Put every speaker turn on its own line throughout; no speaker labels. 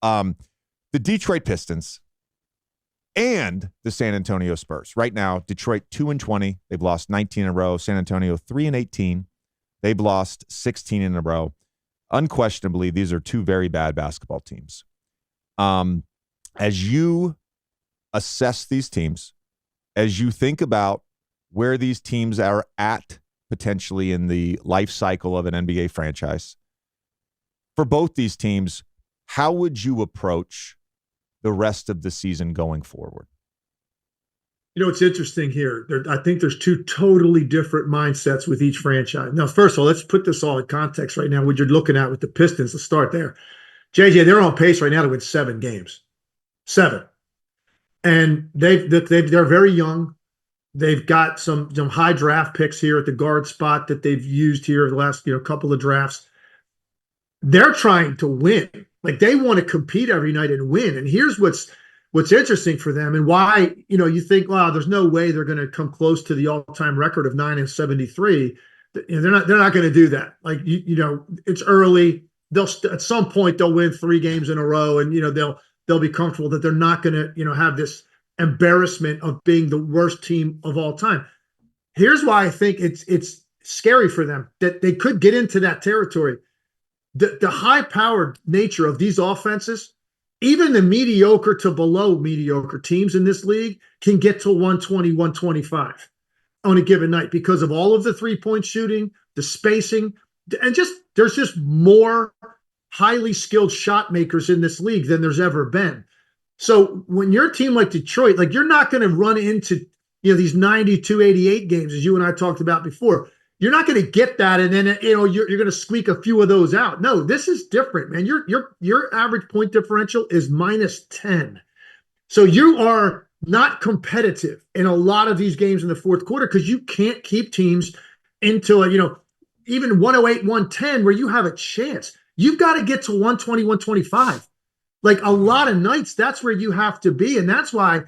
The Detroit Pistons and the San Antonio Spurs. Right now, Detroit 2-20. They've lost 19 in a row. San Antonio 3-18. They've lost 16 in a row. Unquestionably, these are two very bad basketball teams. As you assess these teams, as you think about where these teams are at potentially in the life cycle of an NBA franchise, for both these teams, how would you approach the rest of the season going forward?
It's interesting here. I think there's two totally different mindsets with each franchise. Now, first of all, let's put this all in context right now. What you're looking at with the Pistons, let's start there. JJ, they're on pace right now to win 7 games. 7. And they're very young. They've got some high draft picks here at the guard spot that they've used here the last couple of drafts. They're trying to win. Like, they want to compete every night and win. And here's what's interesting for them and why, you think, wow, there's no way they're going to come close to the all-time record of 9-73. They're not going to do that. Like, it's early. They'll at some point they'll win 3 games in a row, and they'll be comfortable that they're not going to have this embarrassment of being the worst team of all time. Here's why I think it's scary for them that they could get into that territory. The high-powered nature of these offenses, even the mediocre to below mediocre teams in this league can get to 120, 125 on a given night because of all of the three-point shooting, the spacing, and there's just more highly skilled shot makers in this league than there's ever been. So when you're a team like Detroit, like, you're not going to run into these 92, 88 games, as you and I talked about before. You're not going to get that, and then you're going to squeak a few of those out. No, this is different, man. Your average point differential is -10, so you are not competitive in a lot of these games in the fourth quarter because you can't keep teams into even 108, 110 where you have a chance. You've got to get to 120, 125. Like, a lot of nights, that's where you have to be, and that's why.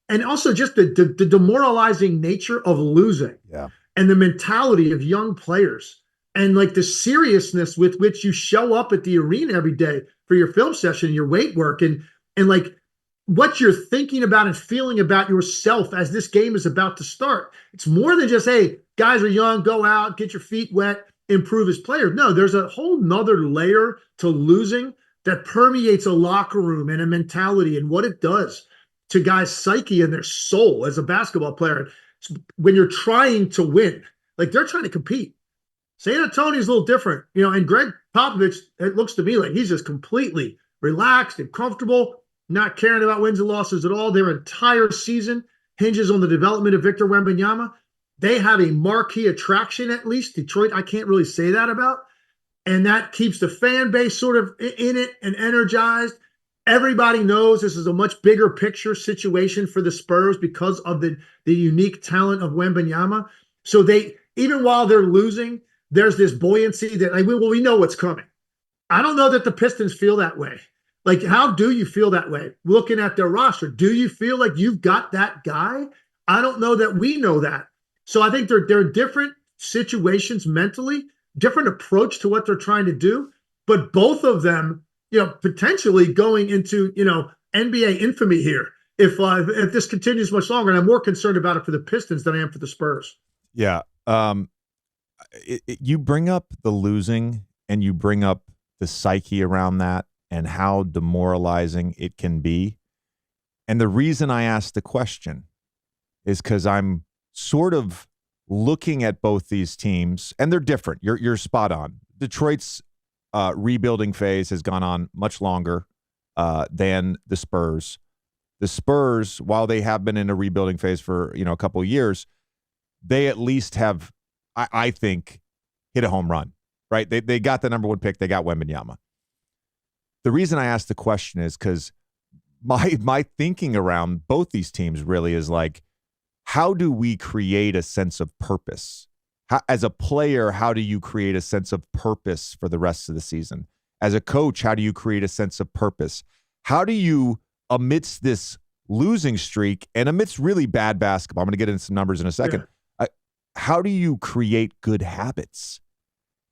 And also just the demoralizing nature of losing.
Yeah.
And the mentality of young players and like the seriousness with which you show up at the arena every day for your film session, your weight work, and like what you're thinking about and feeling about yourself as this game is about to start. It's more than just, hey, guys are young, go out, get your feet wet, improve as players. No, there's a whole nother layer to losing that permeates a locker room and a mentality and what it does to guys' psyche and their soul as a basketball player. When you're trying to win, like, they're trying to compete. San Antonio's a little different, and Greg Popovich, it looks to me like he's just completely relaxed and comfortable, not caring about wins and losses at all. Their entire season hinges on the development of Victor Wembanyama. They have a marquee attraction, at least. Detroit, I can't really say that about. And that keeps the fan base sort of in it and energized. Everybody knows this is a much bigger picture situation for the Spurs because of the unique talent of Wembanyama. So even while they're losing, there's this buoyancy that we know what's coming. I don't know that the Pistons feel that way. Like, how do you feel that way? Looking at their roster, do you feel like you've got that guy? I don't know that we know that. So I think there are different situations mentally, different approach to what they're trying to do, but both of them, potentially going into, NBA infamy here if this continues much longer. And I'm more concerned about it for the Pistons than I am for the Spurs.
Yeah. You bring up the losing and you bring up the psyche around that and how demoralizing it can be. And the reason I asked the question is because I'm sort of looking at both these teams, and they're different. You're spot on. Detroit's rebuilding phase has gone on much longer than the Spurs. The Spurs, while they have been in a rebuilding phase for a couple of years, they at least have, I think, hit a home run. Right? They got the number 1 pick. They got Wembanyama. The reason I asked the question is because my thinking around both these teams really is like, how do we create a sense of purpose? As a player, how do you create a sense of purpose for the rest of the season? As a coach, how do you create a sense of purpose? How do you, amidst this losing streak and amidst really bad basketball, I'm going to get into some numbers in a second, how do you create good habits?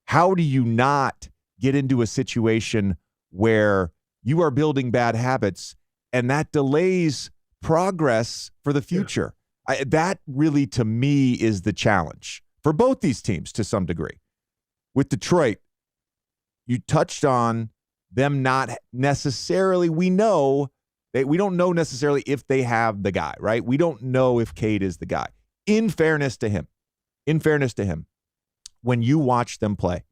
How do you not get into a situation where you are building bad habits, and that delays progress for the future. That really, to me, is the challenge for both these teams to some degree. With Detroit, you touched on them not necessarily, we don't know necessarily if they have the guy, right? We don't know if Cade is the guy. In fairness to him, when you watch them play,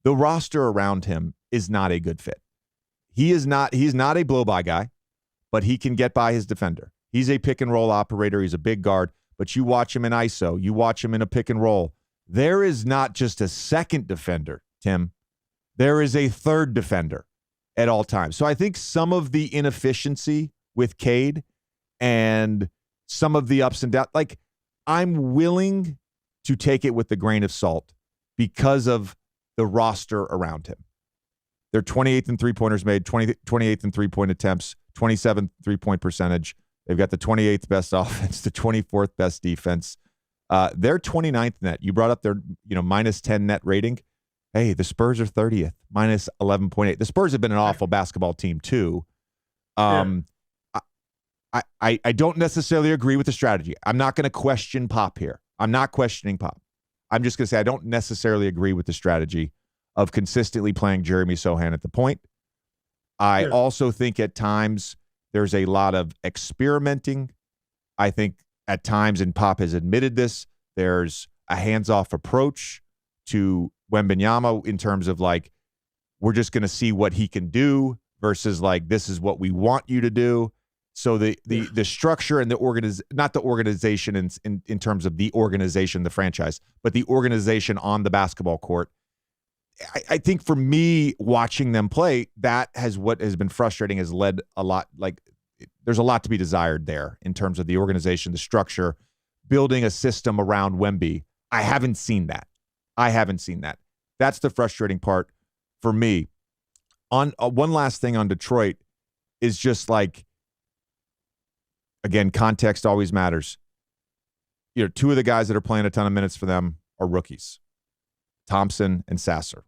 the roster around him is not a good fit. He's not a blow-by guy, but he can get by his defender. He's a pick-and-roll operator. He's a big guard, but you watch him in ISO. You watch him in a pick-and-roll. There is not just a second defender, Tim. There is a third defender at all times. So I think some of the inefficiency with Cade and some of the ups and downs, like, I'm willing to take it with a grain of salt because of the roster around him. They're 28th in three-pointers made, 28th in three-point attempts, 27th three-point percentage. They've got the 28th best offense, the 24th best defense. They're 29th net. You brought up their minus 10 net rating. Hey, the Spurs are 30th, minus 11.8. The Spurs have been an awful basketball team too. I don't necessarily agree with the strategy. I'm not going to question Pop here. I'm not questioning Pop. I'm just going to say I don't necessarily agree with the strategy of consistently playing Jeremy Sohan at the point. I also think at times there's a lot of experimenting. I think at times, and Pop has admitted this, there's a hands-off approach to Wembanyama in terms of, like, we're just going to see what he can do versus, like, this is what we want you to do. So the structure and not the organization in terms of the organization, the franchise, but the organization on the basketball court. I think for me, watching them play, what has been frustrating has led a lot. Like, there's a lot to be desired there in terms of the organization, the structure, building a system around Wemby. I haven't seen that. That's the frustrating part for me. On one last thing on Detroit is just, like, again, context always matters. Two of the guys that are playing a ton of minutes for them are rookies, Thompson and Sasser.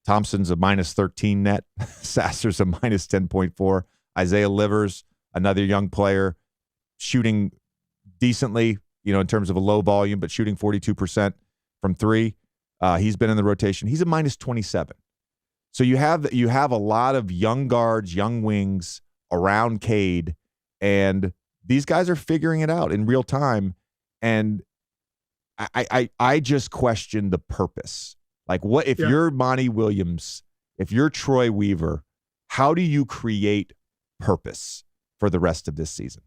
Thompson's a minus 13 net. Sasser's a minus 10.4. Isaiah Livers, another young player, shooting decently, in terms of a low volume, but shooting 42% from three. He's been in the rotation. He's a minus 27. So you have a lot of young guards, young wings around Cade, and these guys are figuring it out in real time. And I just question the purpose. Like, what if you're Monty Williams, if you're Troy Weaver, how do you create purpose for the rest of this season?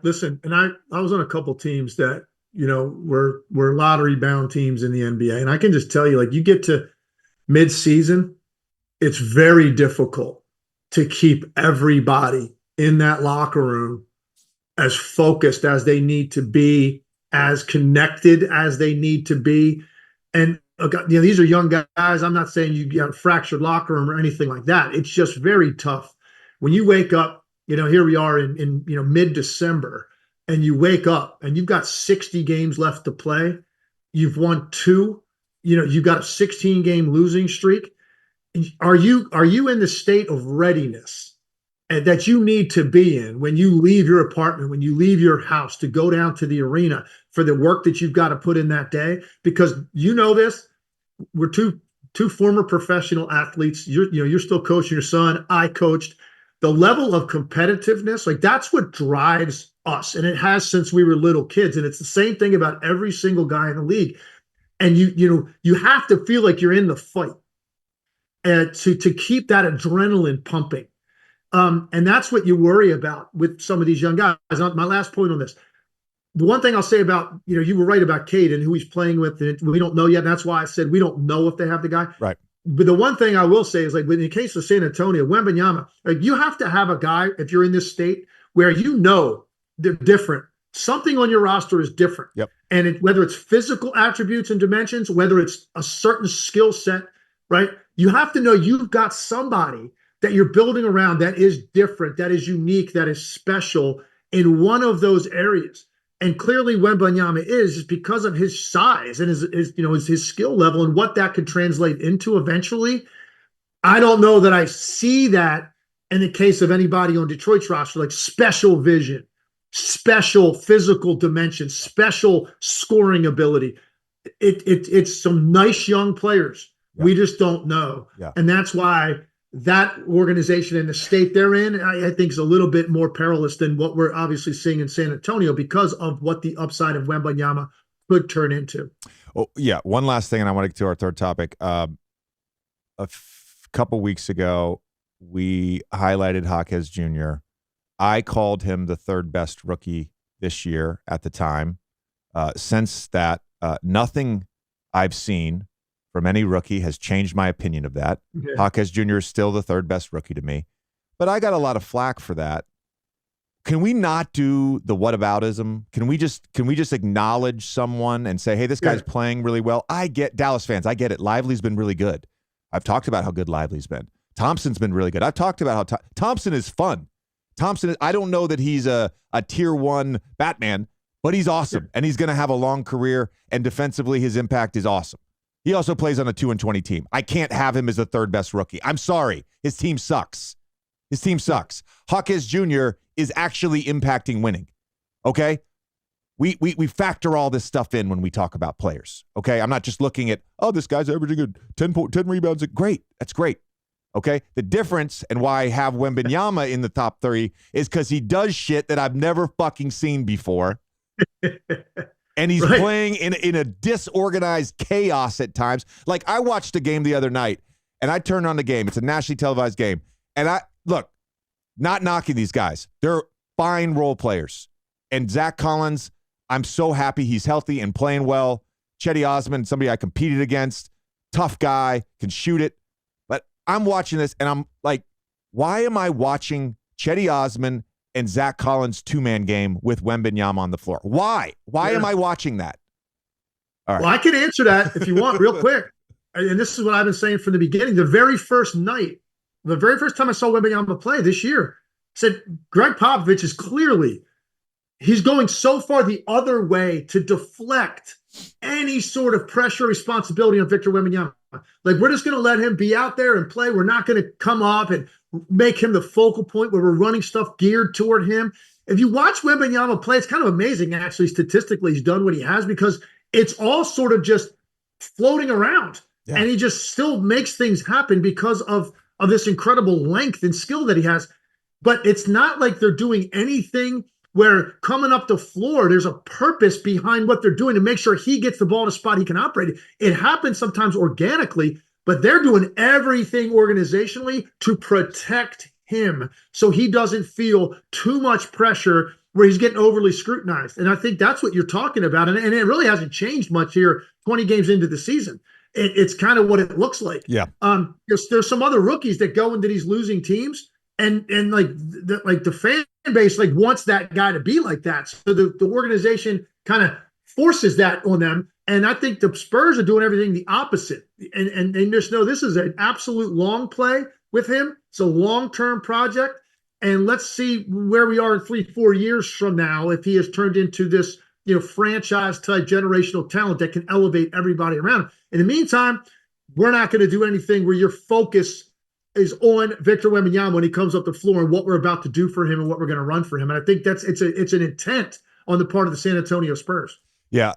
Listen, and I was on a couple teams that, were lottery bound teams in the NBA. And I can just tell you, like, you get to mid-season, it's very difficult to keep everybody in that locker room as focused as they need to be, as connected as they need to be. And these are young guys. I'm not saying you got a fractured locker room or anything like that. It's just very tough when you wake up. Here we are in mid-December, and you wake up and you've got 60 games left to play. You've won 2. You've got a 16-game losing streak. Are you in the state of readiness that you need to be in when you leave your apartment, when you leave your house to go down to the arena for the work that you've got to put in that day? Because this, we're two former professional athletes. You're still coaching your son. I coached. The level of competitiveness, like, that's what drives us, and it has since we were little kids. And it's the same thing about every single guy in the league. And you have to feel like you're in the fight, and to keep that adrenaline pumping. And that's what you worry about with some of these young guys. My last point on this. The one thing I'll say about, you were right about Cade and who he's playing with. And we don't know yet. And that's why I said we don't know if they have the guy.
Right.
But the one thing I will say is, like, in the case of San Antonio, Wembanyama, like, you have to have a guy, if you're in this state, where they're different. Something on your roster is different.
Yep.
And whether it's physical attributes and dimensions, whether it's a certain skill set, right? You have to know you've got somebody that you're building around that is different, that is unique, that is special in one of those areas. And clearly Wembanyama is because of his size and his skill level and what that could translate into eventually. I don't know that I see that in the case of anybody on Detroit's roster, like special vision, special physical dimension, special scoring ability. It's some nice young players.
Yeah.
We just don't know.
Yeah.
And that's why that organization and the state they're in, I think is a little bit more perilous than what we're obviously seeing in San Antonio because of what the upside of Wembanyama could turn into.
Oh, yeah. One last thing, and I want to get to our third topic. Couple weeks ago, we highlighted Jaquez Jr. I called him the third best rookie this year at the time. Since that, nothing I've seen from any rookie has changed my opinion of that.
Yeah.
Jaquez Jr. is still the third best rookie to me, but I got a lot of flack for that. Can we not do the whataboutism? Can we just acknowledge someone and say, hey, this guy's playing really well? I get Dallas fans. I get it. Lively's been really good. I've talked about how good Lively's been. Thompson's been really good. I've talked about how Thompson is fun. I don't know that he's a tier 1 Batman, but he's awesome, and he's going to have a long career, and defensively his impact is awesome. He also plays on a 2-20 team. I can't have him as the third best rookie. I'm sorry. His team sucks. Jaquez Jr. is actually impacting winning, okay? We factor all this stuff in when we talk about players, okay? I'm not just looking at, oh, this guy's averaging 10 rebounds. Great. That's great, okay? The difference and why I have Wembanyama in the top 3 is because he does shit that I've never fucking seen before. And he's playing in a disorganized chaos at times. Like, I watched a game the other night, and I turned on the game. It's a nationally televised game. And look, not knocking these guys. They're fine role players. And Zach Collins, I'm so happy he's healthy and playing well. Chetty Osman, somebody I competed against, tough guy, can shoot it. But I'm watching this, and I'm like, why am I watching Chetty Osman and Zach Collins' 2-man game with Wembanyama on the floor? Why? Why am I watching that?
All right. Well, I can answer that if you want real quick. And this is what I've been saying from the beginning. The very first night, the very first time I saw Wembanyama play this year, I said, Greg Popovich is clearly, he's going so far the other way to deflect any sort of pressure responsibility on Victor Wembanyama. Like, we're just going to let him be out there and play. We're not going to come up and make him the focal point where we're running stuff geared toward him. If you watch Wembanyama play, it's kind of amazing, actually, statistically, he's done what he has because it's all sort of just floating around. Yeah. And he just still makes things happen because of this incredible length and skill that he has. But it's not like they're doing anything where coming up the floor, there's a purpose behind what they're doing to make sure he gets the ball in a spot he can operate. It happens sometimes organically, but they're doing everything organizationally to protect him so he doesn't feel too much pressure where he's getting overly scrutinized. And I think that's what you're talking about. And it really hasn't changed much here 20 games into the season. It's kind of what it looks like.
Yeah.
There's some other rookies that go into these losing teams and the fan base wants that guy to be like that. So the organization kind of forces that on them. And I think the Spurs are doing everything the opposite. And they just know this is an absolute long play with him. It's a long-term project. And let's see where we are in 3-4 years from now if he has turned into this, franchise-type generational talent that can elevate everybody around him. In the meantime, we're not going to do anything where your focus is on Victor Wembanyama when he comes up the floor and what we're about to do for him and what we're going to run for him. And I think it's an intent on the part of the San Antonio Spurs.
Yeah,